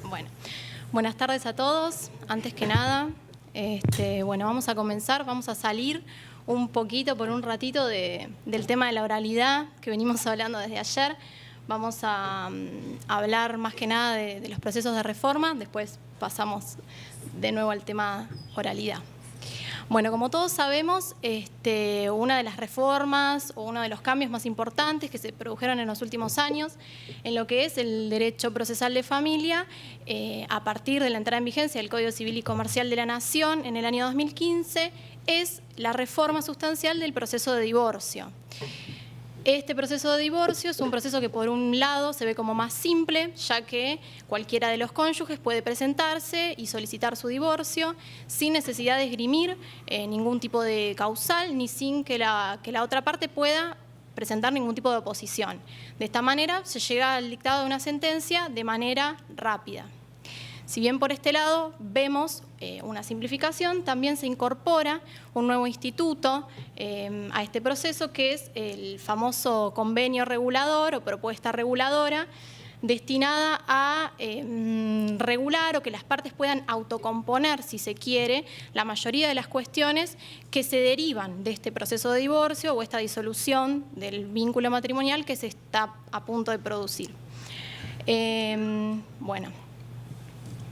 Bueno, buenas tardes a todos. Antes que nada, vamos a comenzar, vamos a salir un poquito por un ratito del tema de la oralidad que venimos hablando desde ayer. Vamos a hablar más que nada de los procesos de reforma, después pasamos de nuevo al tema oralidad. Bueno, como todos sabemos, una de las reformas o uno de los cambios más importantes que se produjeron en los últimos años en lo que es el derecho procesal de familia, a partir de la entrada en vigencia del Código Civil y Comercial de la Nación en el año 2015, es la reforma sustancial del proceso de divorcio. Este proceso de divorcio es un proceso que por un lado se ve como más simple, ya que cualquiera de los cónyuges puede presentarse y solicitar su divorcio sin necesidad de esgrimir ningún tipo de causal, ni sin que la otra parte pueda presentar ningún tipo de oposición. De esta manera se llega al dictado de una sentencia de manera rápida. Si bien por este lado vemos una simplificación, también se incorpora un nuevo instituto a este proceso, que es el famoso convenio regulador o propuesta reguladora, destinada a regular o que las partes puedan autocomponer, si se quiere, la mayoría de las cuestiones que se derivan de este proceso de divorcio o esta disolución del vínculo matrimonial que se está a punto de producir. Bueno.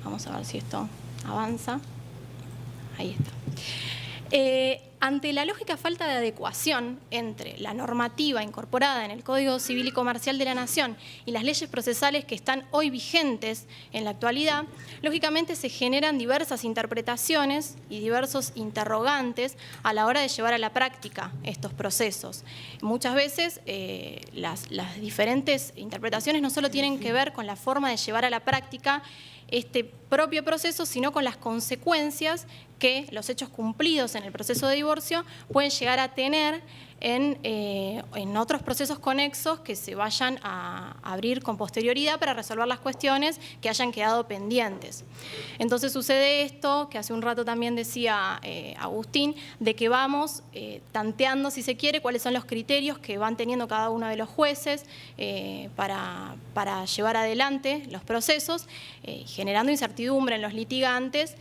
Vamos a ver si esto avanza. Ahí está. Ante la lógica falta de adecuación entre la normativa incorporada en el Código Civil y Comercial de la Nación y las leyes procesales que están hoy vigentes en la actualidad, lógicamente se generan diversas interpretaciones y diversos interrogantes a la hora de llevar a la práctica estos procesos. Muchas veces las diferentes interpretaciones no solo tienen que ver con la forma de llevar a la práctica este propio proceso, sino con las consecuencias que los hechos cumplidos en el proceso de divorcio pueden llegar a tener en otros procesos conexos que se vayan a abrir con posterioridad para resolver las cuestiones que hayan quedado pendientes. Entonces sucede esto, que hace un rato también decía Agustín, de que vamos tanteando, si se quiere, cuáles son los criterios que van teniendo cada uno de los jueces para llevar adelante los procesos, generando incertidumbre en los litigantes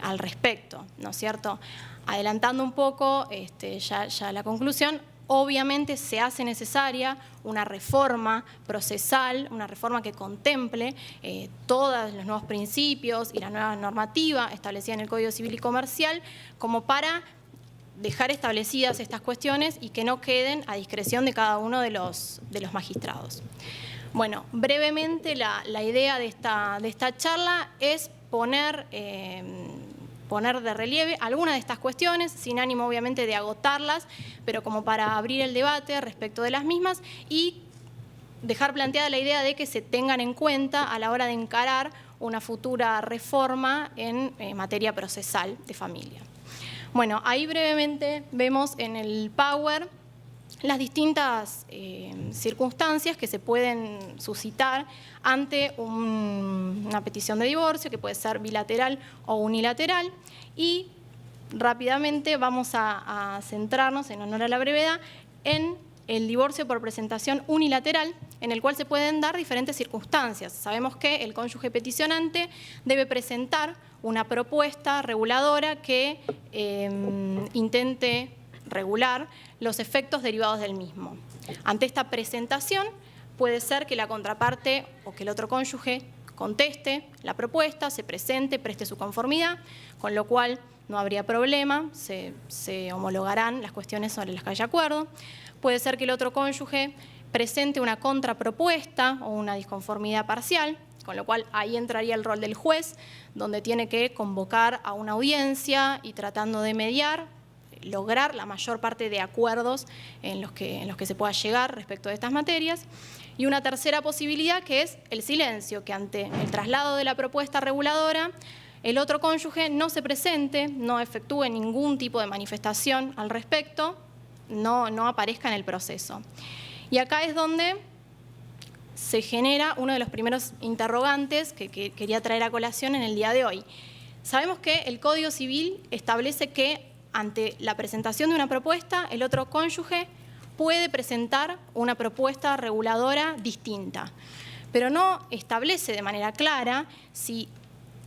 al respecto, ¿no es cierto? Adelantando un poco ya la conclusión, obviamente se hace necesaria una reforma procesal, una reforma que contemple todos los nuevos principios y la nueva normativa establecida en el Código Civil y Comercial, como para dejar establecidas estas cuestiones y que no queden a discreción de cada uno de los magistrados. Bueno, brevemente la idea de esta charla es poner de relieve algunas de estas cuestiones, sin ánimo obviamente de agotarlas, pero como para abrir el debate respecto de las mismas y dejar planteada la idea de que se tengan en cuenta a la hora de encarar una futura reforma en materia procesal de familia. Bueno, ahí brevemente vemos en el Power las distintas circunstancias que se pueden suscitar ante una petición de divorcio, que puede ser bilateral o unilateral, y rápidamente vamos a centrarnos, en honor a la brevedad, en el divorcio por presentación unilateral, en el cual se pueden dar diferentes circunstancias. Sabemos que el cónyuge peticionante debe presentar una propuesta reguladora que intente regular los efectos derivados del mismo. Ante esta presentación puede ser que la contraparte o que el otro cónyuge conteste la propuesta, se presente, preste su conformidad, con lo cual no habría problema, se homologarán las cuestiones sobre las que haya acuerdo. Puede ser que el otro cónyuge presente una contrapropuesta o una disconformidad parcial, con lo cual ahí entraría el rol del juez, donde tiene que convocar a una audiencia y tratando de mediar, lograr la mayor parte de acuerdos en los que se pueda llegar respecto de estas materias. Y una tercera posibilidad, que es el silencio, que ante el traslado de la propuesta reguladora, el otro cónyuge no se presente, no efectúe ningún tipo de manifestación al respecto, no aparezca en el proceso. Y acá es donde se genera uno de los primeros interrogantes que quería traer a colación en el día de hoy. Sabemos que el Código Civil establece que ante la presentación de una propuesta, el otro cónyuge puede presentar una propuesta reguladora distinta. pero no establece de manera clara si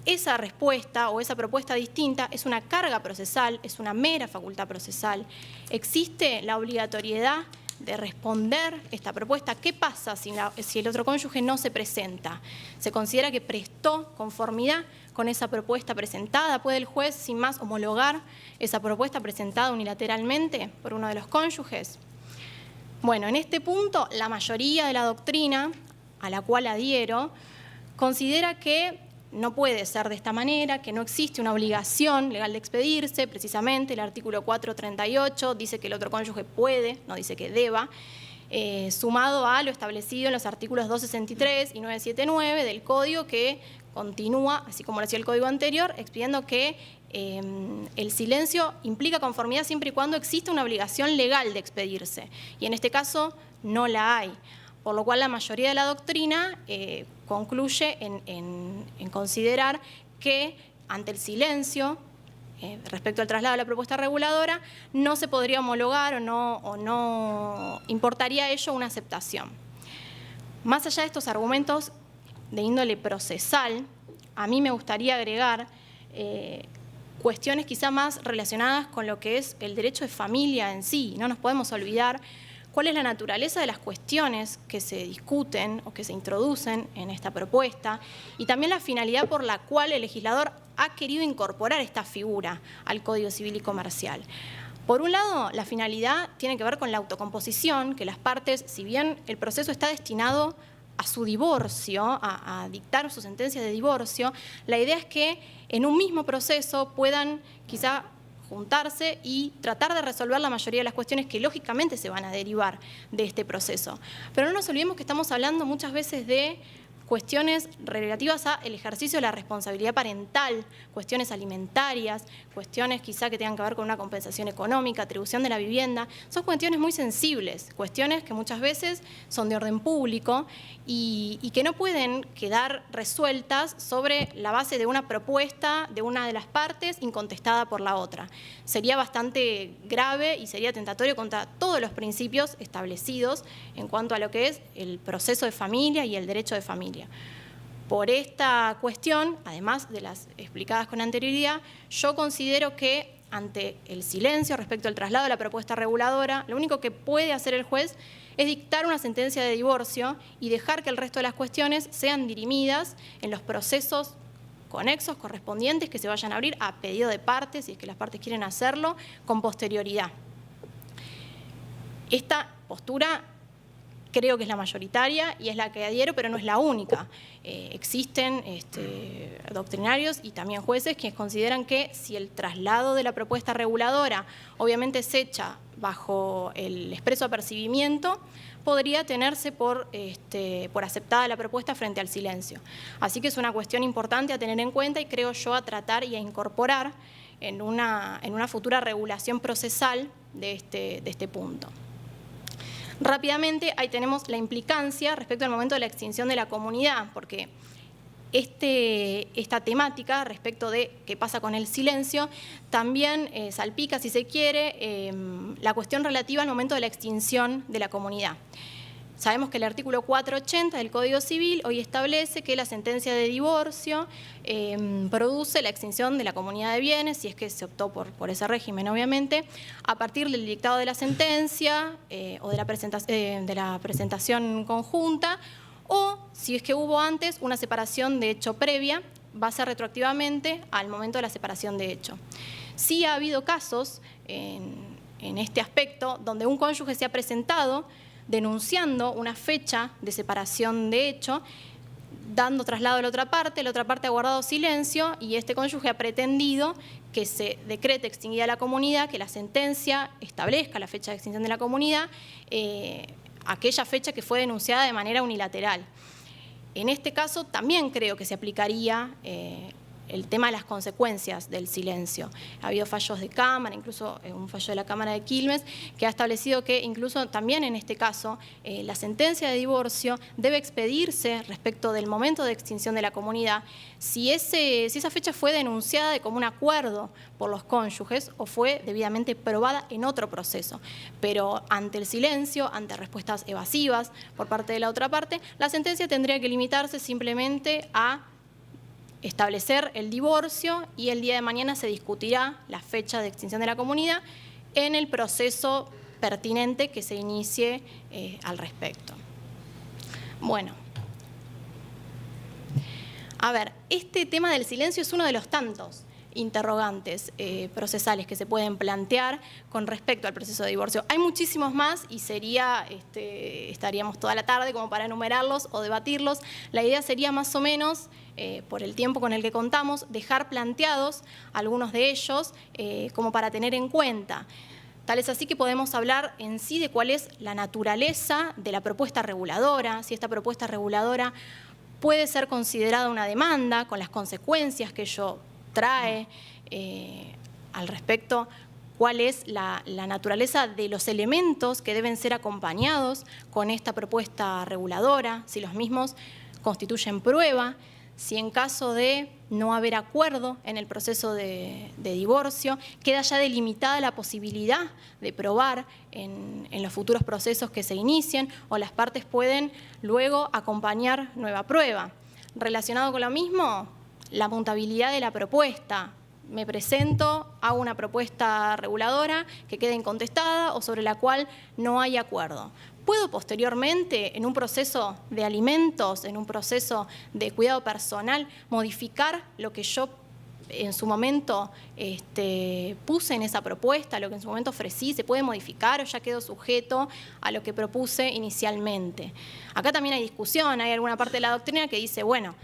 esa respuesta o esa propuesta distinta es una carga procesal, es una mera facultad procesal. ¿Existe la obligatoriedad de responder esta propuesta? ¿Qué pasa si el otro cónyuge no se presenta? ¿Se considera que prestó conformidad con esa propuesta presentada? ¿Puede el juez sin más homologar esa propuesta presentada unilateralmente por uno de los cónyuges? Bueno, en este punto la mayoría de la doctrina a la cual adhiero considera que no puede ser de esta manera, que no existe una obligación legal de expedirse. Precisamente el artículo 438 dice que el otro cónyuge puede, no dice que deba, sumado a lo establecido en los artículos 263 y 979 del Código, que continúa, así como lo hacía el Código anterior, expidiendo que el silencio implica conformidad siempre y cuando exista una obligación legal de expedirse. Y en este caso no la hay. Por lo cual la mayoría de la doctrina concluye en considerar que ante el silencio, respecto al traslado de la propuesta reguladora, no se podría homologar o no importaría ello una aceptación. Más allá de estos argumentos de índole procesal, a mí me gustaría agregar cuestiones quizá más relacionadas con lo que es el derecho de familia en sí. No nos podemos olvidar cuál es la naturaleza de las cuestiones que se discuten o que se introducen en esta propuesta y también la finalidad por la cual el legislador ha querido incorporar esta figura al Código Civil y Comercial. Por un lado, la finalidad tiene que ver con la autocomposición, que las partes, si bien el proceso está destinado a su divorcio, a dictar su sentencia de divorcio, la idea es que en un mismo proceso puedan quizá juntarse y tratar de resolver la mayoría de las cuestiones que lógicamente se van a derivar de este proceso. Pero no nos olvidemos que estamos hablando muchas veces de cuestiones relativas al ejercicio de la responsabilidad parental, cuestiones alimentarias, cuestiones quizá que tengan que ver con una compensación económica, atribución de la vivienda. Son cuestiones muy sensibles, cuestiones que muchas veces son de orden público y que no pueden quedar resueltas sobre la base de una propuesta de una de las partes incontestada por la otra. Sería bastante grave y sería tentatorio contra todos los principios establecidos en cuanto a lo que es el proceso de familia y el derecho de familia. Por esta cuestión, además de las explicadas con anterioridad, yo considero que ante el silencio respecto al traslado de la propuesta reguladora, lo único que puede hacer el juez es dictar una sentencia de divorcio y dejar que el resto de las cuestiones sean dirimidas en los procesos conexos correspondientes que se vayan a abrir a pedido de partes, si es que las partes quieren hacerlo, con posterioridad. Esta postura creo que es la mayoritaria y es la que adhiero, pero no es la única. Existen doctrinarios y también jueces que consideran que si el traslado de la propuesta reguladora obviamente se echa bajo el expreso apercibimiento, podría tenerse por aceptada la propuesta frente al silencio. Así que es una cuestión importante a tener en cuenta y creo yo a tratar y a incorporar en una futura regulación procesal de este punto. Rápidamente, ahí tenemos la implicancia respecto al momento de la extinción de la comunidad, porque esta temática respecto de qué pasa con el silencio también salpica, si se quiere, la cuestión relativa al momento de la extinción de la comunidad. Sabemos que el artículo 480 del Código Civil hoy establece que la sentencia de divorcio produce la extinción de la comunidad de bienes, si es que se optó por ese régimen, obviamente, a partir del dictado de la sentencia o de la presentación conjunta, o si es que hubo antes una separación de hecho previa, va a ser retroactivamente al momento de la separación de hecho. Sí ha habido casos en este aspecto donde un cónyuge se ha presentado denunciando una fecha de separación de hecho, dando traslado a la otra parte ha guardado silencio y este cónyuge ha pretendido que se decrete extinguida la comunidad, que la sentencia establezca la fecha de extinción de la comunidad, aquella fecha que fue denunciada de manera unilateral. En este caso también creo que se aplicaría el tema de las consecuencias del silencio. Ha habido fallos de Cámara, incluso un fallo de la Cámara de Quilmes, que ha establecido que incluso también en este caso la sentencia de divorcio debe expedirse respecto del momento de extinción de la comunidad si esa fecha fue denunciada de común acuerdo por los cónyuges o fue debidamente probada en otro proceso. Pero ante el silencio, ante respuestas evasivas por parte de la otra parte, la sentencia tendría que limitarse simplemente a establecer el divorcio y el día de mañana se discutirá la fecha de extinción de la comunidad en el proceso pertinente que se inicie al respecto. Bueno, a ver, este tema del silencio es uno de los tantos interrogantes procesales que se pueden plantear con respecto al proceso de divorcio. Hay muchísimos más y estaríamos toda la tarde como para enumerarlos o debatirlos. La idea sería más o menos, por el tiempo con el que contamos, dejar planteados algunos de ellos como para tener en cuenta. Tal es así que podemos hablar en sí de cuál es la naturaleza de la propuesta reguladora, si esta propuesta reguladora puede ser considerada una demanda con las consecuencias que ello trae al respecto, cuál es la naturaleza de los elementos que deben ser acompañados con esta propuesta reguladora, si los mismos constituyen prueba, si en caso de no haber acuerdo en el proceso de divorcio, queda ya delimitada la posibilidad de probar en los futuros procesos que se inicien o las partes pueden luego acompañar nueva prueba. Relacionado con lo mismo, la mutabilidad de la propuesta. Me presento, hago una propuesta reguladora que quede incontestada o sobre la cual no hay acuerdo. ¿Puedo posteriormente, en un proceso de alimentos, en un proceso de cuidado personal, modificar lo que yo en su momento puse en esa propuesta, lo que en su momento ofrecí? ¿Se puede modificar o ya quedó sujeto a lo que propuse inicialmente? Acá también hay discusión, hay alguna parte de la doctrina que dice, bueno,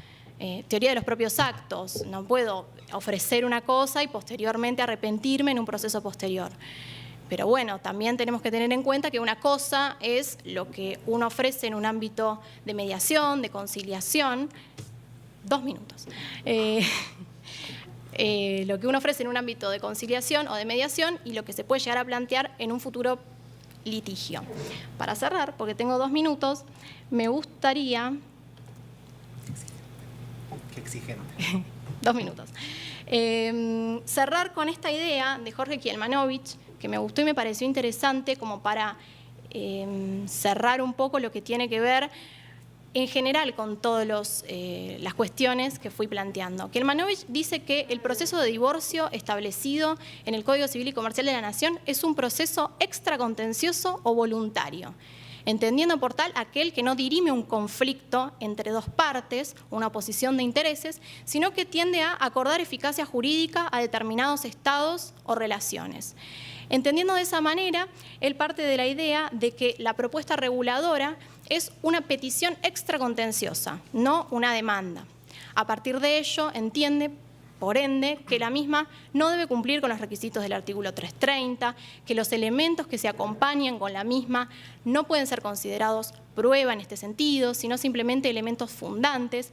teoría de los propios actos, no puedo ofrecer una cosa y posteriormente arrepentirme en un proceso posterior. Pero bueno, también tenemos que tener en cuenta que una cosa es lo que uno ofrece en un ámbito de mediación, de conciliación. 2 minutos. Lo que uno ofrece en un ámbito de conciliación o de mediación y lo que se puede llegar a plantear en un futuro litigio. Para cerrar, porque tengo 2 minutos, me gustaría... Qué exigente. 2 minutos. Cerrar con esta idea de Jorge Kielmanovich, que me gustó y me pareció interesante como para cerrar un poco lo que tiene que ver en general con todas las cuestiones que fui planteando. Kielmanovich dice que el proceso de divorcio establecido en el Código Civil y Comercial de la Nación es un proceso extracontencioso o voluntario, entendiendo por tal aquel que no dirime un conflicto entre dos partes, una oposición de intereses, sino que tiende a acordar eficacia jurídica a determinados estados o relaciones. Entendiendo de esa manera, él parte de la idea de que la propuesta reguladora es una petición extracontenciosa, no una demanda. A partir de ello, entiende, por ende, que la misma no debe cumplir con los requisitos del artículo 330, que los elementos que se acompañan con la misma no pueden ser considerados prueba en este sentido, sino simplemente elementos fundantes,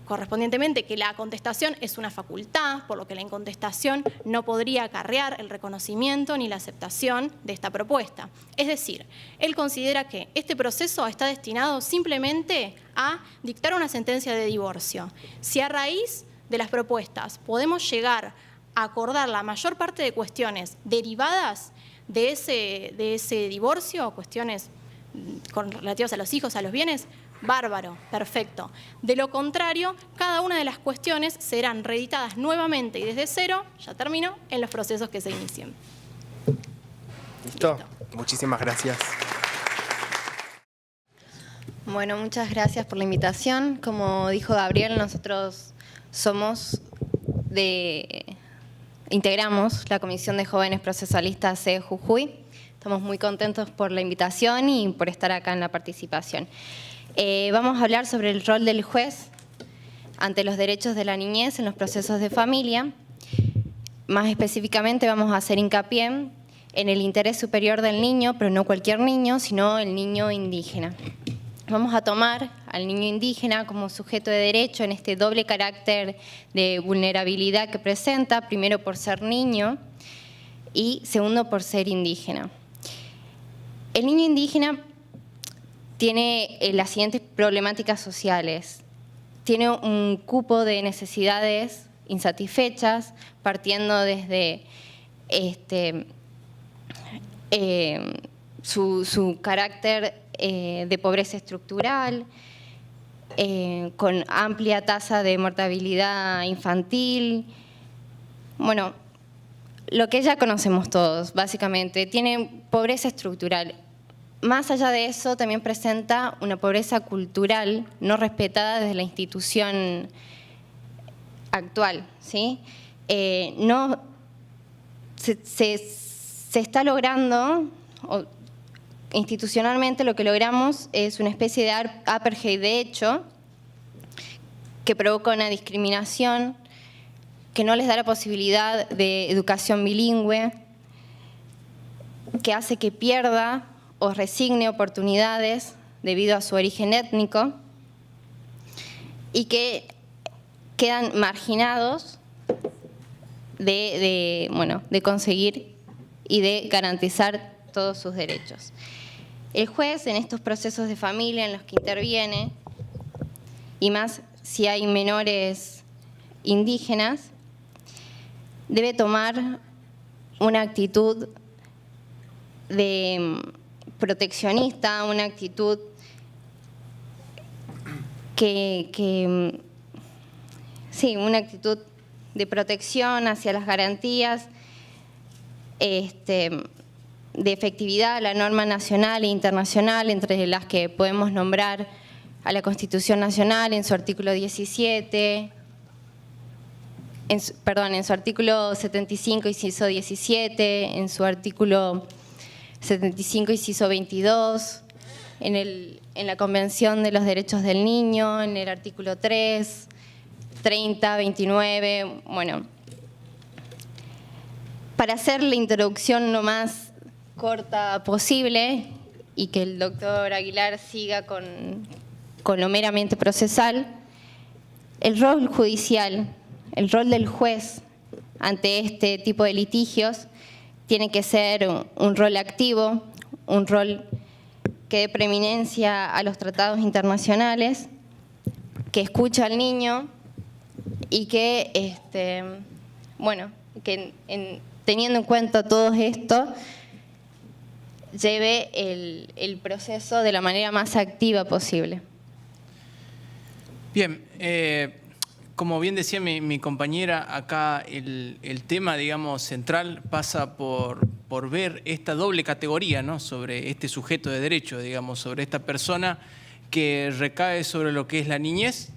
correspondientemente que la contestación es una facultad, por lo que la incontestación no podría acarrear el reconocimiento ni la aceptación de esta propuesta. Es decir, él considera que este proceso está destinado simplemente a dictar una sentencia de divorcio. Si a raíz de las propuestas podemos llegar a acordar la mayor parte de cuestiones derivadas de ese divorcio, cuestiones relativas a los hijos, a los bienes, bárbaro, perfecto. De lo contrario, cada una de las cuestiones serán reeditadas nuevamente y desde cero, ya terminó, en los procesos que se inicien. ¿Listo? Muchísimas gracias. Bueno, muchas gracias por la invitación. Como dijo Gabriel, nosotros integramos la Comisión de Jóvenes Procesalistas de Jujuy. Estamos muy contentos por la invitación y por estar acá en la participación. Vamos a hablar sobre el rol del juez ante los derechos de la niñez en los procesos de familia. Más específicamente vamos a hacer hincapié en el interés superior del niño, pero no cualquier niño, sino el niño indígena. vamos a tomar al niño indígena como sujeto de derecho en este doble carácter de vulnerabilidad que presenta, primero por ser niño y segundo por ser indígena. El niño indígena tiene las siguientes problemáticas sociales. Tiene un cupo de necesidades insatisfechas, partiendo desde su carácter de pobreza estructural, con amplia tasa de mortalidad infantil. Bueno, lo que ya conocemos todos, básicamente. Tiene pobreza estructural. Más allá de eso, también presenta una pobreza cultural no respetada desde la institución actual, ¿sí? Se está logrando, institucionalmente lo que logramos es una especie de apartheid de hecho que provoca una discriminación, que no les da la posibilidad de educación bilingüe, que hace que pierda o resigne oportunidades debido a su origen étnico y que quedan marginados de conseguir y de garantizar todos sus derechos. El juez, en estos procesos de familia en los que interviene, y más si hay menores indígenas, debe tomar una actitud proteccionista, una actitud una actitud de protección hacia las garantías, de efectividad a la norma nacional e internacional, entre las que podemos nombrar a la Constitución Nacional en su artículo 17, en su artículo 75, inciso 17, en su artículo 75, inciso 22, en la Convención de los Derechos del Niño, en el artículo 3, 30, 29, bueno. Para hacer la introducción lo más corta posible y que el doctor Aguilar siga con lo meramente procesal, el rol judicial, el rol del juez ante este tipo de litigios tiene que ser un rol activo, un rol que dé preeminencia a los tratados internacionales, que escucha al niño y que, teniendo en cuenta todo esto, lleve el proceso de la manera más activa posible. Bien, como bien decía mi compañera, acá el tema, digamos, central pasa por ver esta doble categoría, ¿no?, sobre este sujeto de derecho, digamos, sobre esta persona que recae sobre lo que es la niñez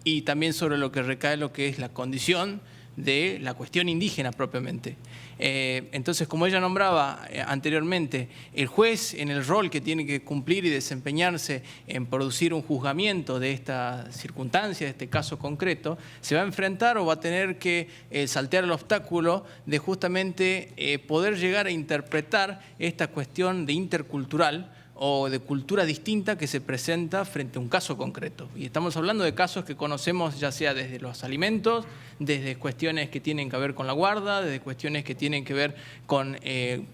y también sobre lo que recae lo que es la condición de la cuestión indígena propiamente. Entonces, como ella nombraba anteriormente, el juez en el rol que tiene que cumplir y desempeñarse en producir un juzgamiento de esta circunstancia, de este caso concreto, se va a enfrentar o va a tener que saltear el obstáculo de justamente poder llegar a interpretar esta cuestión de intercultural o de cultura distinta que se presenta frente a un caso concreto. Y estamos hablando de casos que conocemos ya sea desde los alimentos, desde cuestiones que tienen que ver con la guarda, desde cuestiones que tienen que ver con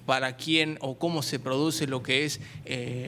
para quién o cómo se produce lo que es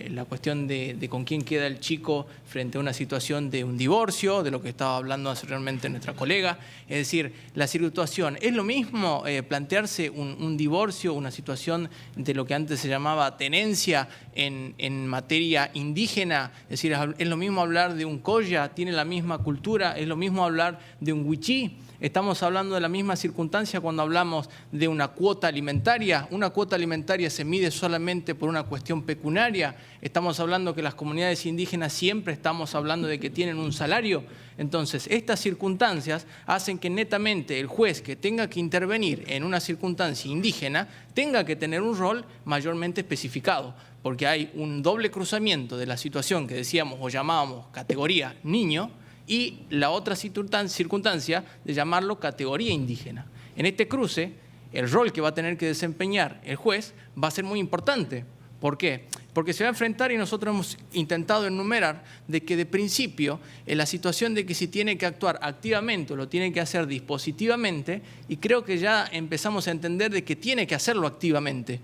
la cuestión de con quién queda el chico frente a una situación de un divorcio, de lo que estaba hablando anteriormente nuestra colega. Es decir, la situación, ¿es lo mismo plantearse un divorcio, una situación de lo que antes se llamaba tenencia en materia indígena? Es decir, ¿es lo mismo hablar de un colla? ¿Tiene la misma cultura? ¿Es lo mismo hablar de un huichí? Estamos hablando de la misma circunstancia cuando hablamos de una cuota alimentaria. Una cuota alimentaria se mide solamente por una cuestión pecuniaria. Estamos hablando que las comunidades indígenas siempre estamos hablando de que tienen un salario. Entonces, estas circunstancias hacen que netamente el juez que tenga que intervenir en una circunstancia indígena tenga que tener un rol mayormente especificado, porque hay un doble cruzamiento de la situación que decíamos o llamábamos categoría niño y la otra circunstancia de llamarlo categoría indígena. En este cruce, el rol que va a tener que desempeñar el juez va a ser muy importante, ¿Por qué? Porque se va a enfrentar, y nosotros hemos intentado enumerar, de que de principio en la situación de que si tiene que actuar activamente o lo tiene que hacer dispositivamente, y creo que ya empezamos a entender de que tiene que hacerlo activamente,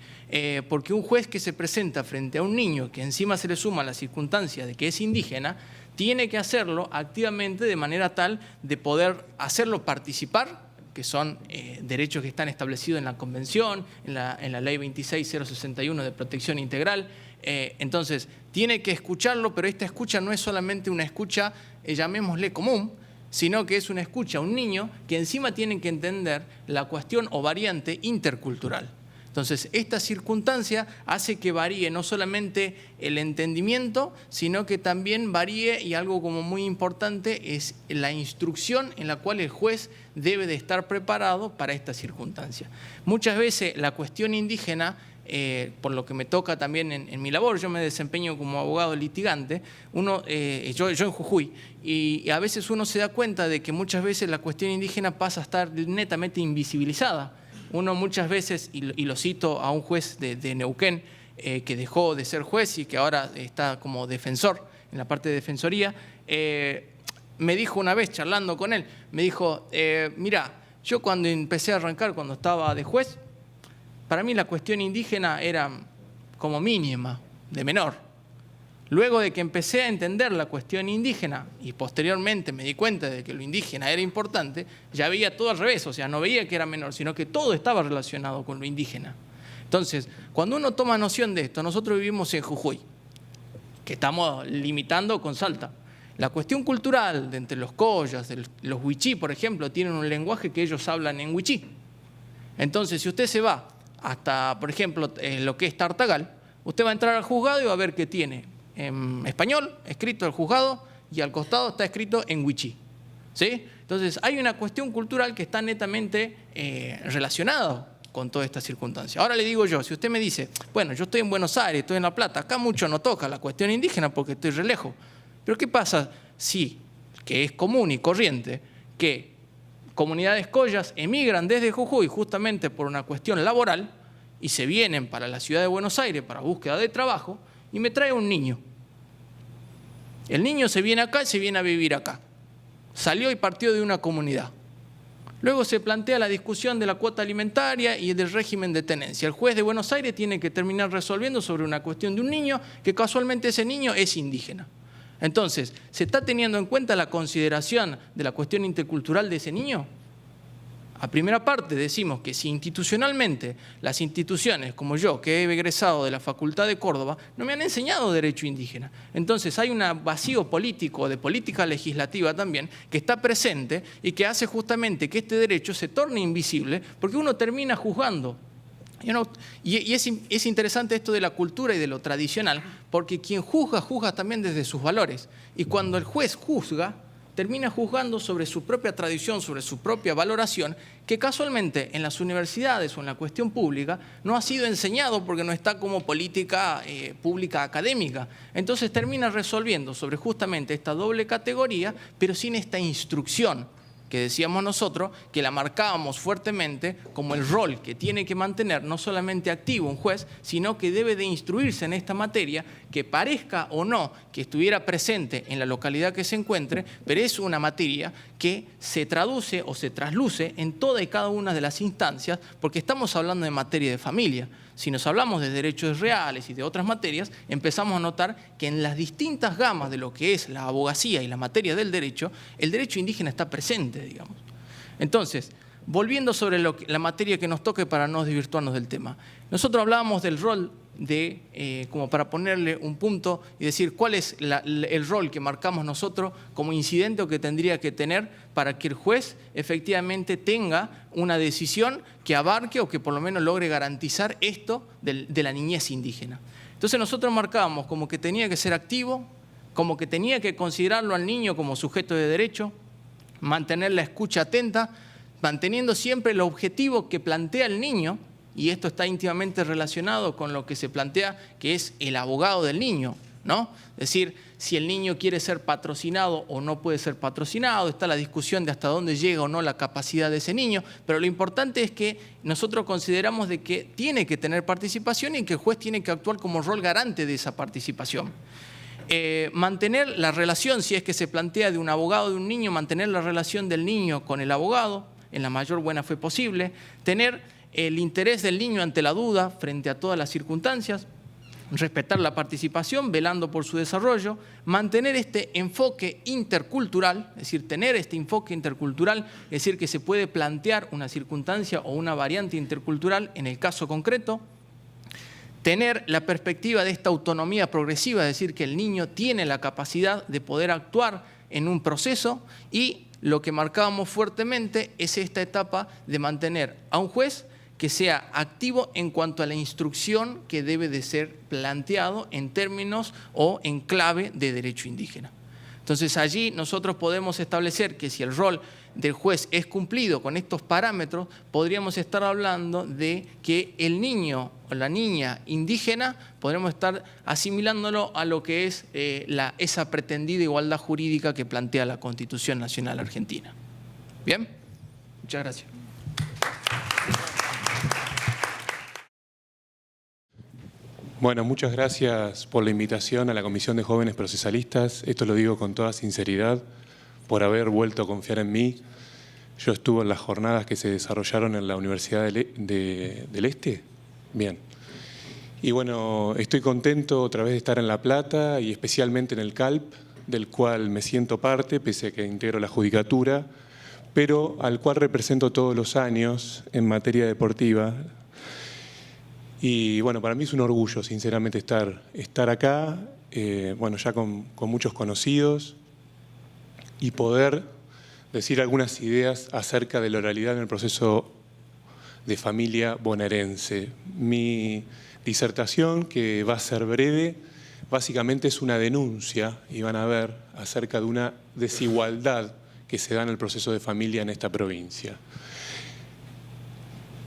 porque un juez que se presenta frente a un niño que encima se le suma la circunstancia de que es indígena, tiene que hacerlo activamente de manera tal de poder hacerlo participar, que son derechos que están establecidos en la Convención, en la Ley 26061 de Protección Integral. Entonces, tiene que escucharlo, pero esta escucha no es solamente una escucha, llamémosle común, sino que es una escucha a un niño que encima tiene que entender la cuestión o variante intercultural. Entonces, esta circunstancia hace que varíe no solamente el entendimiento, sino que también varíe, y algo como muy importante, es la instrucción en la cual el juez debe de estar preparado para esta circunstancia. Muchas veces la cuestión indígena, por lo que me toca también en mi labor, yo me desempeño como abogado litigante, yo en Jujuy, y a veces uno se da cuenta de que muchas veces la cuestión indígena pasa a estar netamente invisibilizada. Uno muchas veces, y lo cito a un juez de Neuquén, que dejó de ser juez y que ahora está como defensor en la parte de defensoría, me dijo una vez, charlando con él, me dijo, mira, yo cuando empecé a arrancar, cuando estaba de juez, para mí la cuestión indígena era como mínima, de menor. Luego de que empecé a entender la cuestión indígena y posteriormente me di cuenta de que lo indígena era importante, ya veía todo al revés, o sea, no veía que era menor, sino que todo estaba relacionado con lo indígena. Entonces, cuando uno toma noción de esto, nosotros vivimos en Jujuy, que estamos limitando con Salta. La cuestión cultural de entre los collas, los wichí, por ejemplo, tienen un lenguaje que ellos hablan en wichí. Entonces, si usted se va hasta, por ejemplo, lo que es Tartagal, usted va a entrar al juzgado y va a ver que tiene en español escrito el juzgado y al costado está escrito en wichí, ¿sí? Entonces, hay una cuestión cultural que está netamente relacionada con toda esta circunstancia. Ahora le digo yo, si usted me dice, bueno, yo estoy en Buenos Aires, estoy en La Plata, acá mucho no toca la cuestión indígena porque estoy re lejos. Pero ¿qué pasa si, que es común y corriente, que comunidades collas emigran desde Jujuy justamente por una cuestión laboral y se vienen para la ciudad de Buenos Aires para búsqueda de trabajo y me trae un niño? El niño se viene acá y se viene a vivir acá. Salió y partió de una comunidad. Luego se plantea la discusión de la cuota alimentaria y del régimen de tenencia. El juez de Buenos Aires tiene que terminar resolviendo sobre una cuestión de un niño que casualmente ese niño es indígena. Entonces, ¿se está teniendo en cuenta la consideración de la cuestión intercultural de ese niño? A primera parte decimos que si institucionalmente las instituciones, como yo, que he egresado de la Facultad de Córdoba, no me han enseñado derecho indígena. Entonces hay un vacío político, de política legislativa también, que está presente y que hace justamente que este derecho se torne invisible porque uno termina juzgando. Y es interesante esto de la cultura y de lo tradicional, porque quien juzga, juzga también desde sus valores. Y cuando el juez juzga, termina juzgando sobre su propia tradición, sobre su propia valoración, que casualmente en las universidades o en la cuestión pública no ha sido enseñado porque no está como política pública académica. Entonces termina resolviendo sobre justamente esta doble categoría, pero sin esta instrucción que decíamos nosotros, que la marcábamos fuertemente como el rol que tiene que mantener no solamente activo un juez, sino que debe de instruirse en esta materia, que parezca o no que estuviera presente en la localidad que se encuentre, pero es una materia que se traduce o se trasluce en toda y cada una de las instancias, porque estamos hablando de materia de familia. Si nos hablamos de derechos reales y de otras materias, empezamos a notar que en las distintas gamas de lo que es la abogacía y la materia del derecho, el derecho indígena está presente, digamos. Entonces, volviendo sobre la materia que nos toque para no desvirtuarnos del tema, nosotros hablábamos del rol como para ponerle un punto y decir cuál es el rol que marcamos nosotros como incidente o que tendría que tener para que el juez efectivamente tenga una decisión que abarque o que por lo menos logre garantizar esto de la niñez indígena. Entonces nosotros marcábamos como que tenía que ser activo, como que tenía que considerarlo al niño como sujeto de derecho, mantener la escucha atenta, manteniendo siempre el objetivo que plantea el niño. Y esto está íntimamente relacionado con lo que se plantea que es el abogado del niño. ¿no? Es decir, si el niño quiere ser patrocinado o no puede ser patrocinado, está la discusión de hasta dónde llega o no la capacidad de ese niño, pero lo importante es que nosotros consideramos de que tiene que tener participación y que el juez tiene que actuar como rol garante de esa participación. Mantener la relación, si es que se plantea de un abogado de un niño, mantener la relación del niño con el abogado en la mayor buena fe posible, tener el interés del niño ante la duda frente a todas las circunstancias, respetar la participación, velando por su desarrollo, mantener este enfoque intercultural, es decir, tener este enfoque intercultural, es decir, que se puede plantear una circunstancia o una variante intercultural en el caso concreto, tener la perspectiva de esta autonomía progresiva, es decir, que el niño tiene la capacidad de poder actuar en un proceso, y lo que marcábamos fuertemente es esta etapa de mantener a un juez que sea activo en cuanto a la instrucción que debe de ser planteado en términos o en clave de derecho indígena. Entonces allí nosotros podemos establecer que si el rol del juez es cumplido con estos parámetros, podríamos estar hablando de que el niño o la niña indígena podremos estar asimilándolo a lo que es esa pretendida igualdad jurídica que plantea la Constitución Nacional Argentina. ¿Bien? Muchas gracias. Bueno, muchas gracias por la invitación a la Comisión de Jóvenes Procesalistas. Esto lo digo con toda sinceridad, por haber vuelto a confiar en mí. Yo estuve en las jornadas que se desarrollaron en la Universidad del Este. Bien. Y bueno, estoy contento otra vez de estar en La Plata y especialmente en el CALP, del cual me siento parte, pese a que integro la judicatura, pero al cual represento todos los años en materia deportiva. Y bueno, para mí es un orgullo, sinceramente, estar acá, bueno, ya con muchos conocidos, y poder decir algunas ideas acerca de la oralidad en el proceso de familia bonaerense. Mi disertación, que va a ser breve, básicamente es una denuncia, y van a ver, acerca de una desigualdad que se da en el proceso de familia en esta provincia.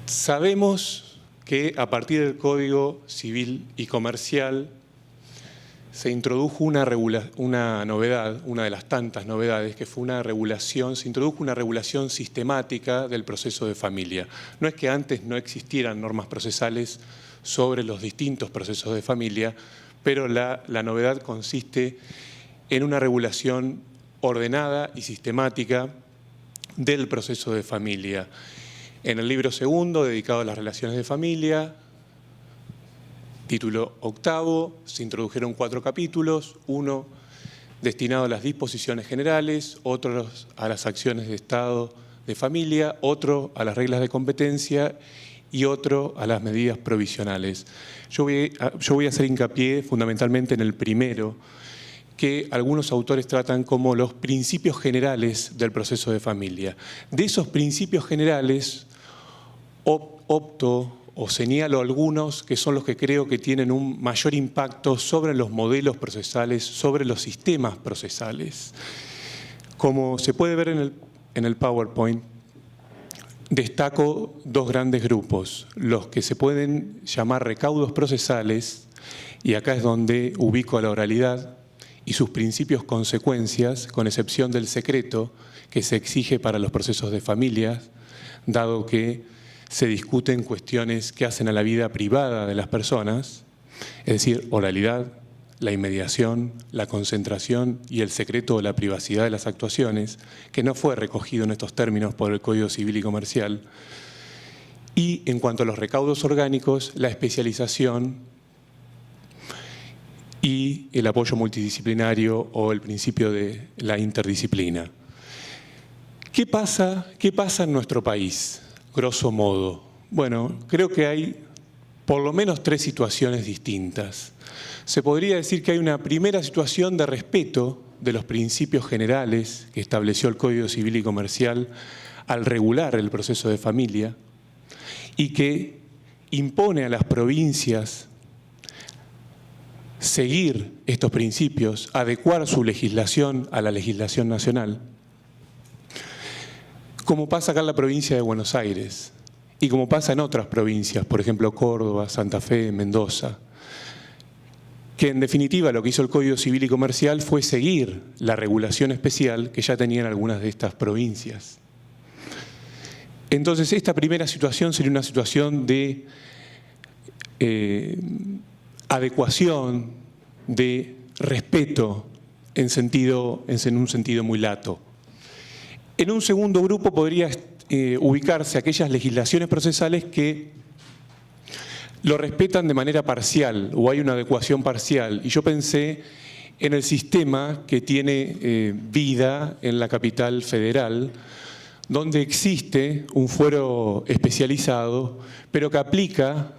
Sabemos que a partir del Código Civil y Comercial se introdujo una novedad, una de las tantas novedades, que fue se introdujo una regulación sistemática del proceso de familia. No es que antes no existieran normas procesales sobre los distintos procesos de familia, pero la novedad consiste en una regulación ordenada y sistemática del proceso de familia. En el libro segundo, dedicado a las relaciones de familia, título 8, se introdujeron 4 capítulos, uno destinado a las disposiciones generales, otro a las acciones de estado de familia, otro a las reglas de competencia y otro a las medidas provisionales. Yo voy a hacer hincapié fundamentalmente en el primero, que algunos autores tratan como los principios generales del proceso de familia. De esos principios generales opto o señalo algunos que son los que creo que tienen un mayor impacto sobre los modelos procesales, sobre los sistemas procesales. Como se puede ver en el PowerPoint, destaco 2 grandes grupos, los que se pueden llamar recaudos procesales, y acá es donde ubico a la oralidad y sus principios consecuencias, con excepción del secreto que se exige para los procesos de familias, dado que se discuten cuestiones que hacen a la vida privada de las personas, es decir, oralidad, la inmediación, la concentración y el secreto o la privacidad de las actuaciones, que no fue recogido en estos términos por el Código Civil y Comercial. Y en cuanto a los recaudos orgánicos, la especialización y el apoyo multidisciplinario o el principio de la interdisciplina. ¿Qué pasa en nuestro país? Grosso modo. Bueno, creo que hay por lo menos 3 situaciones distintas. Se podría decir que hay una primera situación de respeto de los principios generales que estableció el Código Civil y Comercial al regular el proceso de familia y que impone a las provincias seguir estos principios, adecuar su legislación a la legislación nacional, como pasa acá en la provincia de Buenos Aires y como pasa en otras provincias, por ejemplo Córdoba, Santa Fe, Mendoza. que en definitiva lo que hizo el Código Civil y Comercial fue seguir la regulación especial que ya tenían algunas de estas provincias. Entonces, esta primera situación sería una situación de adecuación, de respeto en un sentido muy lato. En un segundo grupo podría ubicarse aquellas legislaciones procesales que lo respetan de manera parcial o hay una adecuación parcial. Y yo pensé en el sistema que tiene vida en la capital federal, donde existe un fuero especializado, pero que aplica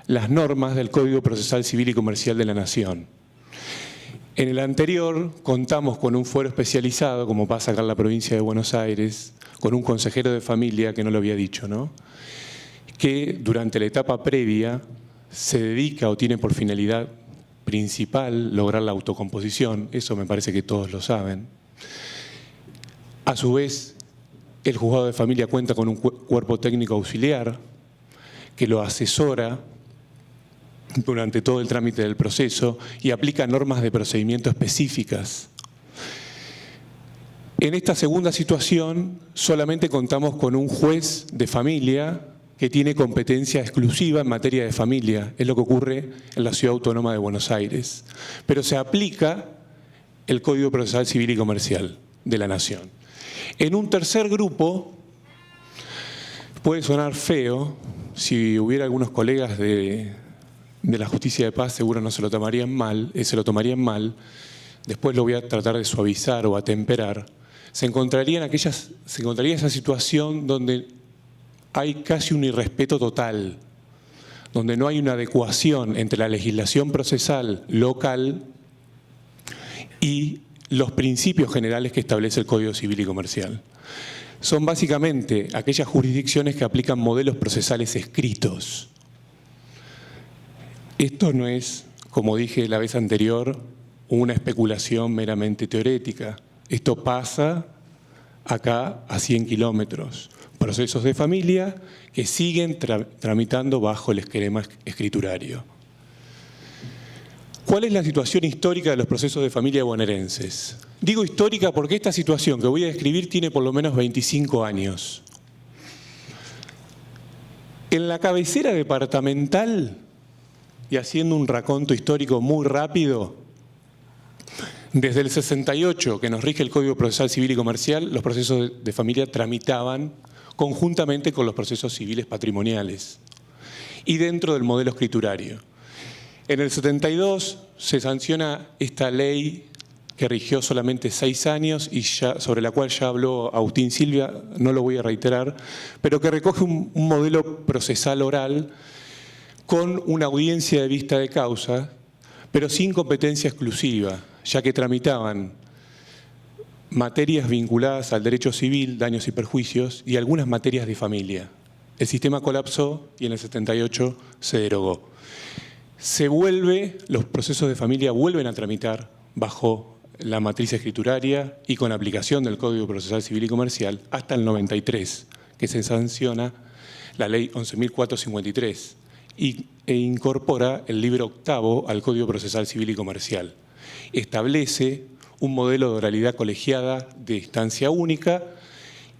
las normas del Código Procesal Civil y Comercial de la Nación. En el anterior contamos con un fuero especializado, como pasa acá en la provincia de Buenos Aires, con un consejero de familia, que no lo había dicho, ¿no?, que durante la etapa previa se dedica o tiene por finalidad principal lograr la autocomposición. Eso me parece que todos lo saben. A su vez, el juzgado de familia cuenta con un cuerpo técnico auxiliar que lo asesora durante todo el trámite del proceso y aplica normas de procedimiento específicas. En esta segunda situación solamente contamos con un juez de familia que tiene competencia exclusiva en materia de familia. Es lo que ocurre en la Ciudad Autónoma de Buenos Aires. Pero se aplica el Código Procesal Civil y Comercial de la Nación. En un tercer grupo, puede sonar feo, si hubiera algunos colegas de la Justicia de Paz seguro no se lo tomarían mal, después lo voy a tratar de suavizar o atemperar. Se encontraría esa situación donde hay casi un irrespeto total, donde no hay una adecuación entre la legislación procesal local y los principios generales que establece el Código Civil y Comercial. Son básicamente aquellas jurisdicciones que aplican modelos procesales escritos. Esto no es, como dije la vez anterior, una especulación meramente teórica. Esto pasa acá a 100 kilómetros. Procesos de familia que siguen tramitando bajo el esquema escriturario. ¿Cuál es la situación histórica de los procesos de familia bonaerenses? Digo histórica porque esta situación que voy a describir tiene por lo menos 25 años. En la cabecera departamental, y haciendo un raconto histórico muy rápido, desde el 68, que nos rige el Código Procesal Civil y Comercial, los procesos de familia tramitaban conjuntamente con los procesos civiles patrimoniales y dentro del modelo escriturario. En el 72 se sanciona esta ley que rigió solamente 6 años y sobre la cual ya habló Agustín Silvia, no lo voy a reiterar, pero que recoge un modelo procesal oral con una audiencia de vista de causa, pero sin competencia exclusiva, ya que tramitaban materias vinculadas al derecho civil, daños y perjuicios, y algunas materias de familia. El sistema colapsó y en el 78 se derogó. Los procesos de familia vuelven a tramitar bajo la matriz escrituraria y con aplicación del Código Procesal Civil y Comercial hasta el 93, que se sanciona la Ley 11.453 e incorpora el libro octavo al Código Procesal Civil y Comercial. Establece un modelo de oralidad colegiada de instancia única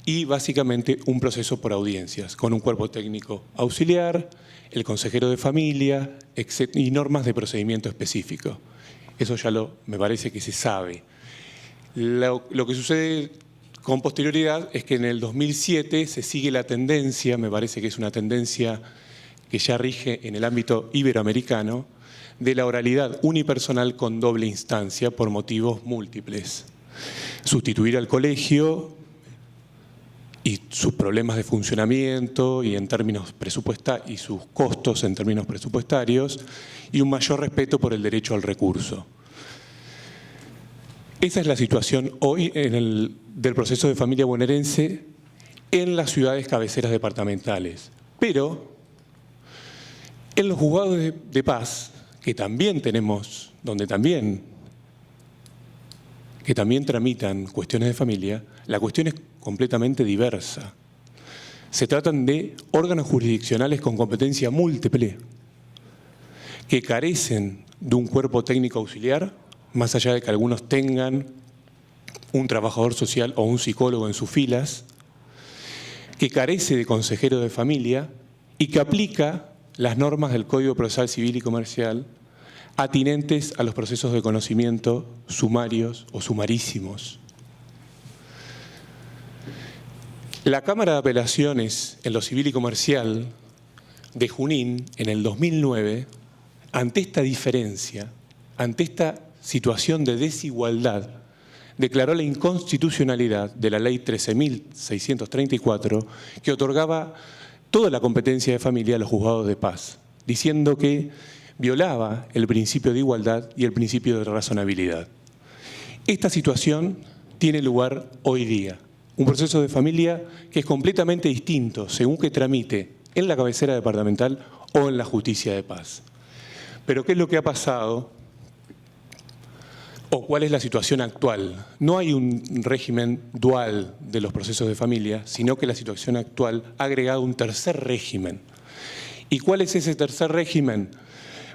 y básicamente un proceso por audiencias, con un cuerpo técnico auxiliar, el consejero de familia y normas de procedimiento específico. Eso ya me parece que se sabe. Lo que sucede con posterioridad es que en el 2007 se sigue la tendencia, me parece que es una tendencia que ya rige en el ámbito iberoamericano, de la oralidad unipersonal con doble instancia por motivos múltiples. Sustituir al colegio y sus problemas de funcionamiento y sus costos en términos presupuestarios y un mayor respeto por el derecho al recurso. Esa es la situación hoy del proceso de familia bonaerense en las ciudades cabeceras departamentales. Pero en los juzgados de paz, que también tenemos, que también tramitan cuestiones de familia, la cuestión es completamente diversa. Se tratan de órganos jurisdiccionales con competencia múltiple, que carecen de un cuerpo técnico auxiliar, más allá de que algunos tengan un trabajador social o un psicólogo en sus filas, que carece de consejero de familia y que aplica las normas del Código Procesal Civil y Comercial atinentes a los procesos de conocimiento sumarios o sumarísimos. La Cámara de Apelaciones en lo Civil y Comercial de Junín, en el 2009, ante esta diferencia, ante esta situación de desigualdad, declaró la inconstitucionalidad de la Ley 13.634, que otorgaba toda la competencia de familia a los juzgados de paz, diciendo que violaba el principio de igualdad y el principio de razonabilidad. Esta situación tiene lugar hoy día. Un proceso de familia que es completamente distinto según que tramite en la cabecera departamental o en la justicia de paz. Pero ¿qué es lo que ha pasado? ¿O cuál es la situación actual? No hay un régimen dual de los procesos de familia, sino que la situación actual ha agregado un tercer régimen. ¿Y cuál es ese tercer régimen?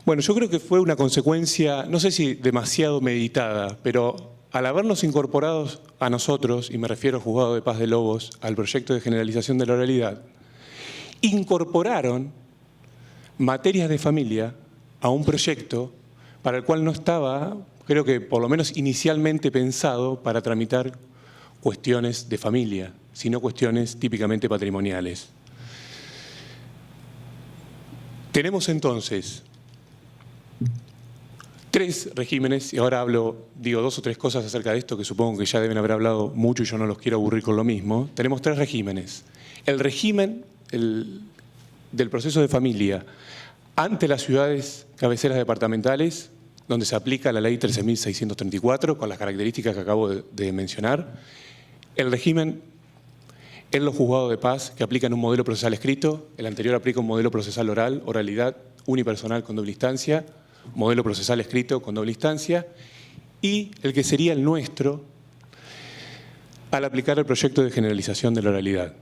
Bueno, yo creo que fue una consecuencia, no sé si demasiado meditada, pero al habernos incorporados a nosotros, y me refiero al Juzgado de Paz de Lobos, al proyecto de generalización de la oralidad, incorporaron materias de familia a un proyecto para el cual no estaba, creo que por lo menos inicialmente pensado para tramitar cuestiones de familia, sino cuestiones típicamente patrimoniales. Tenemos entonces tres regímenes, y ahora digo dos o tres cosas acerca de esto que supongo que ya deben haber hablado mucho y yo no los quiero aburrir con lo mismo. Tenemos tres regímenes. El régimen del proceso de familia ante las ciudades cabeceras departamentales, donde se aplica la Ley 13.634 con las características que acabo de mencionar. El régimen en los juzgados de paz, que aplican un modelo procesal escrito. El anterior aplica un modelo procesal oral, oralidad unipersonal con doble instancia, modelo procesal escrito con doble instancia, y el que sería el nuestro al aplicar el proyecto de generalización de la oralidad,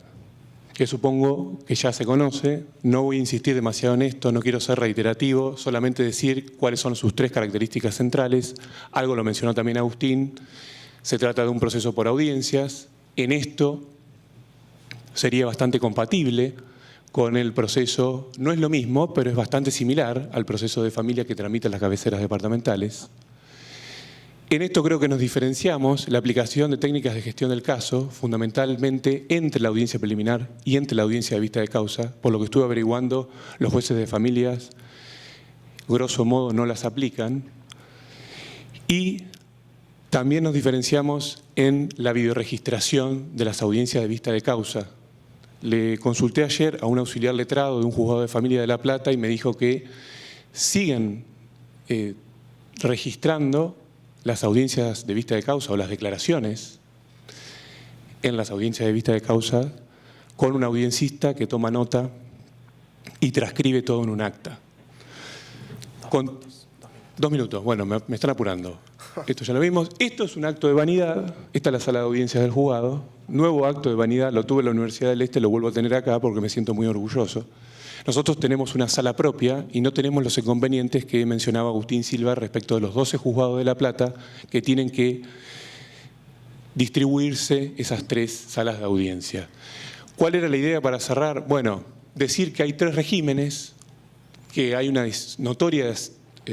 que supongo que ya se conoce. No voy a insistir demasiado en esto, no quiero ser reiterativo, solamente decir cuáles son sus tres características centrales. Algo lo mencionó también Agustín, se trata de un proceso por audiencias. En esto sería bastante compatible con el proceso, no es lo mismo, pero es bastante similar al proceso de familia que tramitan las cabeceras departamentales. En esto creo que nos diferenciamos la aplicación de técnicas de gestión del caso, fundamentalmente entre la audiencia preliminar y entre la audiencia de vista de causa. Por lo que estuve averiguando, los jueces de familias, grosso modo, no las aplican. Y también nos diferenciamos en la videoregistración de las audiencias de vista de causa. Le consulté ayer a un auxiliar letrado de un juzgado de familia de La Plata y me dijo que siguen registrando las audiencias de vista de causa o las declaraciones en las audiencias de vista de causa con un audiencista que toma nota y transcribe todo en un acta. Con 2 minutos, bueno, me están apurando. Esto ya lo vimos. Esto es un acto de vanidad. Esta es la sala de audiencias del juzgado. Nuevo acto de vanidad, lo tuve en la Universidad del Este, lo vuelvo a tener acá porque me siento muy orgulloso. Nosotros tenemos una sala propia y no tenemos los inconvenientes que mencionaba Agustín Silva respecto de los 12 juzgados de La Plata que tienen que distribuirse esas 3 salas de audiencia. ¿Cuál era la idea para cerrar? Bueno, decir que hay 3 regímenes, que hay una notoria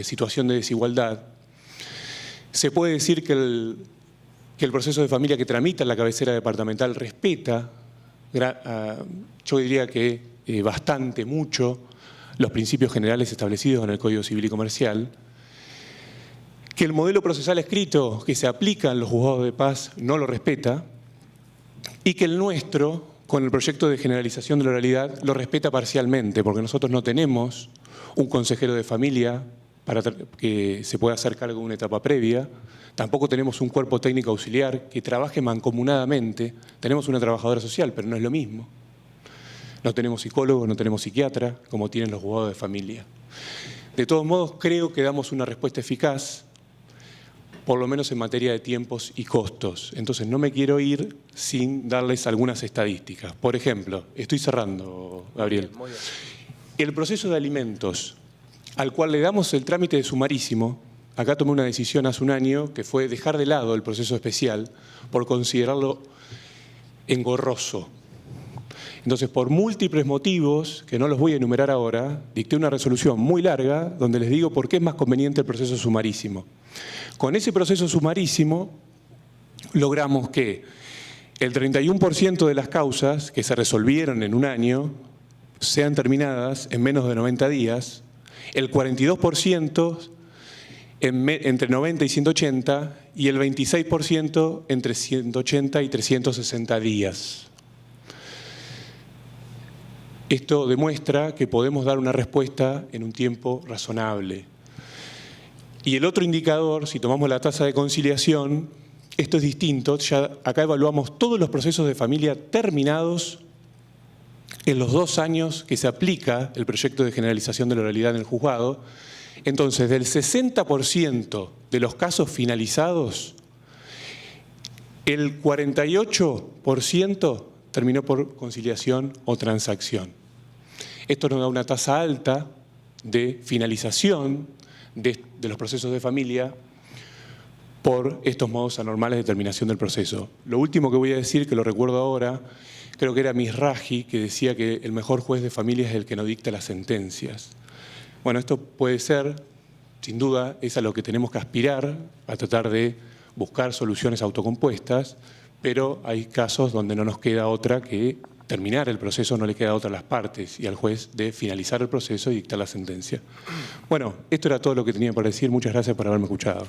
situación de desigualdad. Se puede decir que el proceso de familia que tramita la cabecera departamental respeta, yo diría que bastante, mucho, los principios generales establecidos en el Código Civil y Comercial, que el modelo procesal escrito que se aplica en los juzgados de paz no lo respeta, y que el nuestro, con el proyecto de generalización de la oralidad, lo respeta parcialmente, porque nosotros no tenemos un consejero de familia para que se pueda hacer cargo de una etapa previa. Tampoco tenemos un cuerpo técnico auxiliar que trabaje mancomunadamente. Tenemos una trabajadora social, pero no es lo mismo. No tenemos psicólogo, no tenemos psiquiatra, como tienen los juzgados de familia. De todos modos, creo que damos una respuesta eficaz, por lo menos en materia de tiempos y costos. Entonces, no me quiero ir sin darles algunas estadísticas. Por ejemplo, estoy cerrando, Gabriel. Muy bien. El proceso de alimentos al cual le damos el trámite de sumarísimo. Acá tomé una decisión hace un año que fue dejar de lado el proceso especial por considerarlo engorroso. Entonces, por múltiples motivos, que no los voy a enumerar ahora, dicté una resolución muy larga donde les digo por qué es más conveniente el proceso sumarísimo. Con ese proceso sumarísimo logramos que el 31% de las causas que se resolvieron en un año sean terminadas en menos de 90 días, el 42% entre 90 y 180 y el 26% entre 180 y 360 días. Esto demuestra que podemos dar una respuesta en un tiempo razonable. Y el otro indicador, si tomamos la tasa de conciliación, esto es distinto. Ya acá evaluamos todos los procesos de familia terminados en los 2 años que se aplica el proyecto de generalización de la oralidad en el juzgado. Entonces, del 60% de los casos finalizados, el 48% terminó por conciliación o transacción. Esto nos da una tasa alta de finalización de los procesos de familia por estos modos anormales de terminación del proceso. Lo último que voy a decir, que lo recuerdo ahora, creo que era Misraji, que decía que el mejor juez de familia es el que no dicta las sentencias. Bueno, esto puede ser, sin duda, es a lo que tenemos que aspirar, a tratar de buscar soluciones autocompuestas, pero hay casos donde no nos queda otra que terminar el proceso, no le queda otra a las partes y al juez de finalizar el proceso y dictar la sentencia. Bueno, esto era todo lo que tenía para decir. Muchas gracias por haberme escuchado.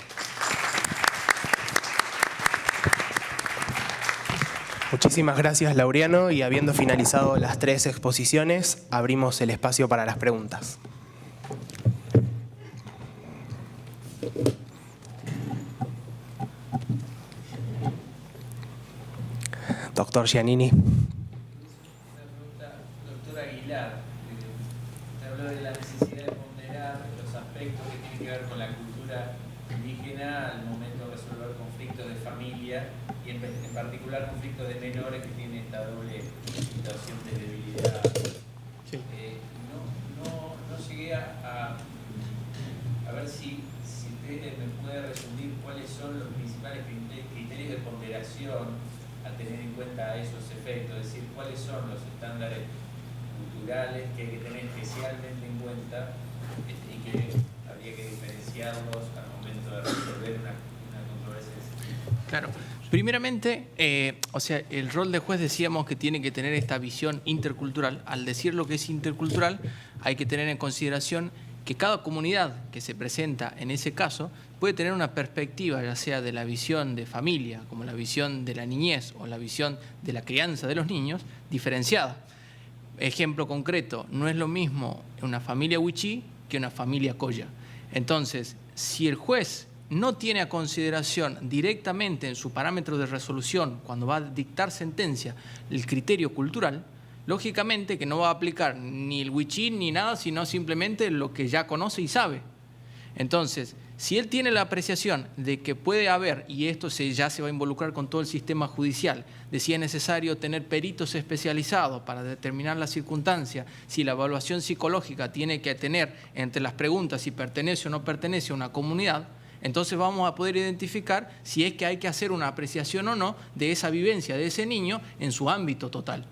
Muchísimas gracias, Laureano, y habiendo finalizado las 3 exposiciones, abrimos el espacio para las preguntas. Doctor Giannini. Una pregunta, doctor Aguilar. Usted habló de la necesidad de ponderar los aspectos que tienen que ver con la cultura indígena al momento de resolver conflictos de familia y en particular conflictos de menores que tienen esta doble situación de debilidad. Sí. No llegué a ver si usted me puede resumir cuáles son los principales criterios de ponderación a tener en cuenta esos efectos, es decir, cuáles son los estándares culturales que hay que tener especialmente en cuenta y que habría que diferenciarlos al momento de resolver una controversia de ese tipo. Claro. Primeramente, el rol de juez decíamos que tiene que tener esta visión intercultural. Al decir lo que es intercultural, hay que tener en consideración que cada comunidad que se presenta en ese caso puede tener una perspectiva, ya sea de la visión de familia, como la visión de la niñez o la visión de la crianza de los niños, diferenciada. Ejemplo concreto, no es lo mismo una familia wichí que una familia colla. Entonces, si el juez no tiene a consideración directamente en su parámetro de resolución, cuando va a dictar sentencia, el criterio cultural, lógicamente que no va a aplicar ni el wichí ni nada, sino simplemente lo que ya conoce y sabe. Entonces, si él tiene la apreciación de que puede haber, y esto ya se va a involucrar con todo el sistema judicial, de si es necesario tener peritos especializados para determinar la circunstancia, si la evaluación psicológica tiene que tener entre las preguntas si pertenece o no pertenece a una comunidad, entonces vamos a poder identificar si es que hay que hacer una apreciación o no de esa vivencia de ese niño en su ámbito total.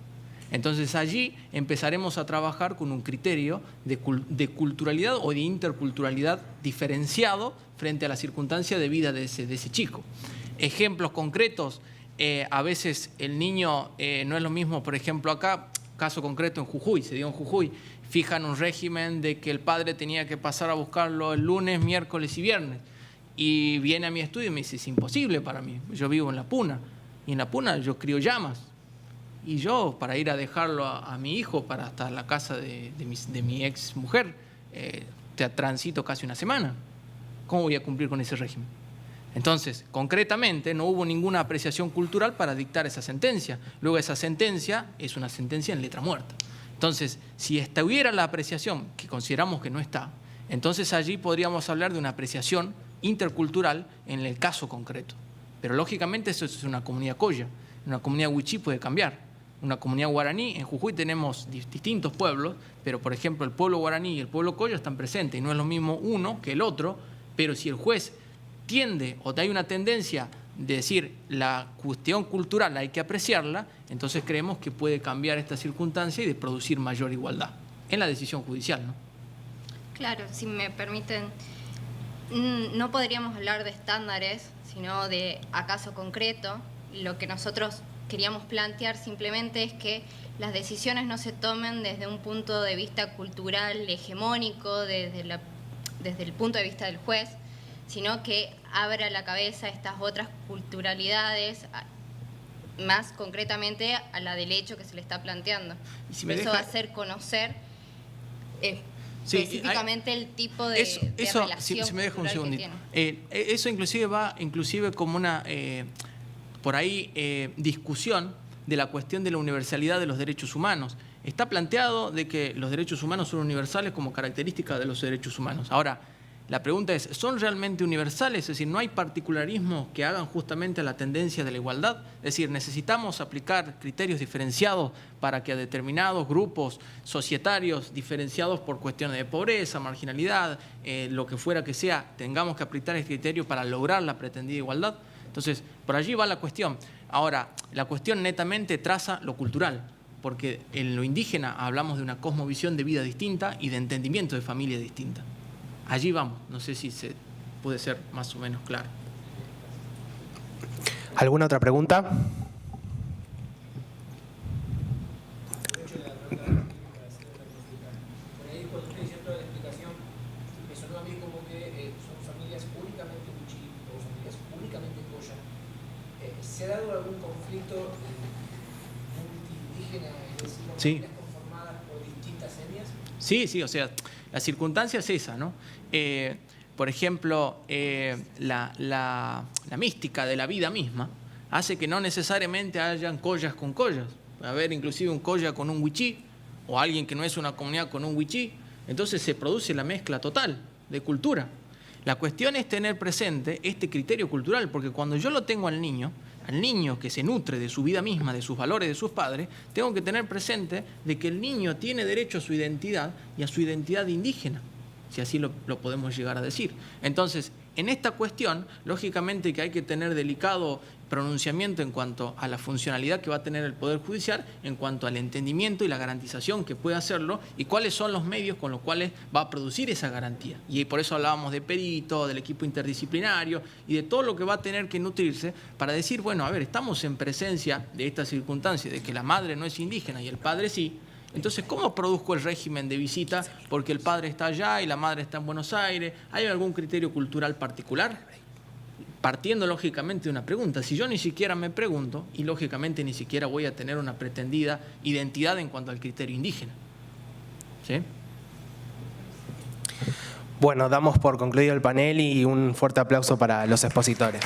Entonces allí empezaremos a trabajar con un criterio de culturalidad o de interculturalidad diferenciado frente a la circunstancia de vida de ese chico. Ejemplos concretos, a veces el niño no es lo mismo, por ejemplo acá, caso concreto en Jujuy, se dio en Jujuy, fijan un régimen de que el padre tenía que pasar a buscarlo el lunes, miércoles y viernes. Y viene a mi estudio y me dice, es imposible para mí, yo vivo en La Puna, y en La Puna yo crío llamas. Y yo, para ir a dejarlo a mi hijo, para hasta la casa de mi ex mujer, transito casi una semana. ¿Cómo voy a cumplir con ese régimen? Entonces, concretamente, no hubo ninguna apreciación cultural para dictar esa sentencia. Luego esa sentencia es una sentencia en letra muerta. Entonces, si estuviera la apreciación, que consideramos que no está, entonces allí podríamos hablar de una apreciación intercultural en el caso concreto. Pero lógicamente eso es una comunidad colla. Una comunidad wichí puede cambiar. una comunidad guaraní. En Jujuy tenemos distintos pueblos, pero por ejemplo el pueblo guaraní y el pueblo coyo están presentes y no es lo mismo uno que el otro, pero si el juez tiende o hay una tendencia de decir la cuestión cultural hay que apreciarla, entonces creemos que puede cambiar esta circunstancia y de producir mayor igualdad en la decisión judicial, ¿no? Claro, si me permiten, no podríamos hablar de estándares, sino de acaso concreto. Lo que nosotros queríamos plantear simplemente es que las decisiones no se tomen desde un punto de vista cultural hegemónico, desde el punto de vista del juez, sino que abra la cabeza a estas otras culturalidades, más concretamente a la del hecho que se le está planteando. Si eso va a hacer conocer específicamente el tipo de relación si me deja un cultural segundito. que tiene. Eso inclusive va como una por ahí discusión de la cuestión de la universalidad de los derechos humanos. Está planteado de que los derechos humanos son universales como característica de los derechos humanos. Ahora, la pregunta es, ¿son realmente universales? Es decir, ¿no hay particularismos que hagan justamente a la tendencia de la igualdad? Es decir, ¿necesitamos aplicar criterios diferenciados para que a determinados grupos societarios diferenciados por cuestiones de pobreza, marginalidad, lo que fuera que sea, tengamos que aplicar el criterio para lograr la pretendida igualdad? Entonces, por allí va la cuestión. Ahora, la cuestión netamente traza lo cultural, porque en lo indígena hablamos de una cosmovisión de vida distinta y de entendimiento de familia distinta. Allí vamos, no sé si se puede ser más o menos claro. ¿Alguna otra pregunta? ¿Se ha dado algún conflicto multiindígena, es decir, con Sí. familias conformadas por distintas etnias? Sí, o sea, la circunstancia es esa, ¿no? Por ejemplo, la mística de la vida misma hace que no necesariamente hayan collas con collas. Puede haber inclusive un colla con un huichí o alguien que no es una comunidad con un huichí. Entonces se produce la mezcla total de cultura. La cuestión es tener presente este criterio cultural, porque cuando yo lo tengo al niño que se nutre de su vida misma, de sus valores, de sus padres, tengo que tener presente de que el niño tiene derecho a su identidad y a su identidad indígena, si así lo podemos llegar a decir. Entonces, en esta cuestión, lógicamente que hay que tener delicado pronunciamiento en cuanto a la funcionalidad que va a tener el Poder Judicial, en cuanto al entendimiento y la garantización que puede hacerlo y cuáles son los medios con los cuales va a producir esa garantía. Y por eso hablábamos de perito, del equipo interdisciplinario y de todo lo que va a tener que nutrirse para decir, bueno, a ver, estamos en presencia de esta circunstancia de que la madre no es indígena y el padre sí. Entonces, ¿cómo produzco el régimen de visita? Porque el padre está allá y la madre está en Buenos Aires. ¿Hay algún criterio cultural particular? Partiendo lógicamente de una pregunta. Si yo ni siquiera me pregunto, y lógicamente ni siquiera voy a tener una pretendida identidad en cuanto al criterio indígena. ¿Sí? Bueno, damos por concluido el panel y un fuerte aplauso para los expositores.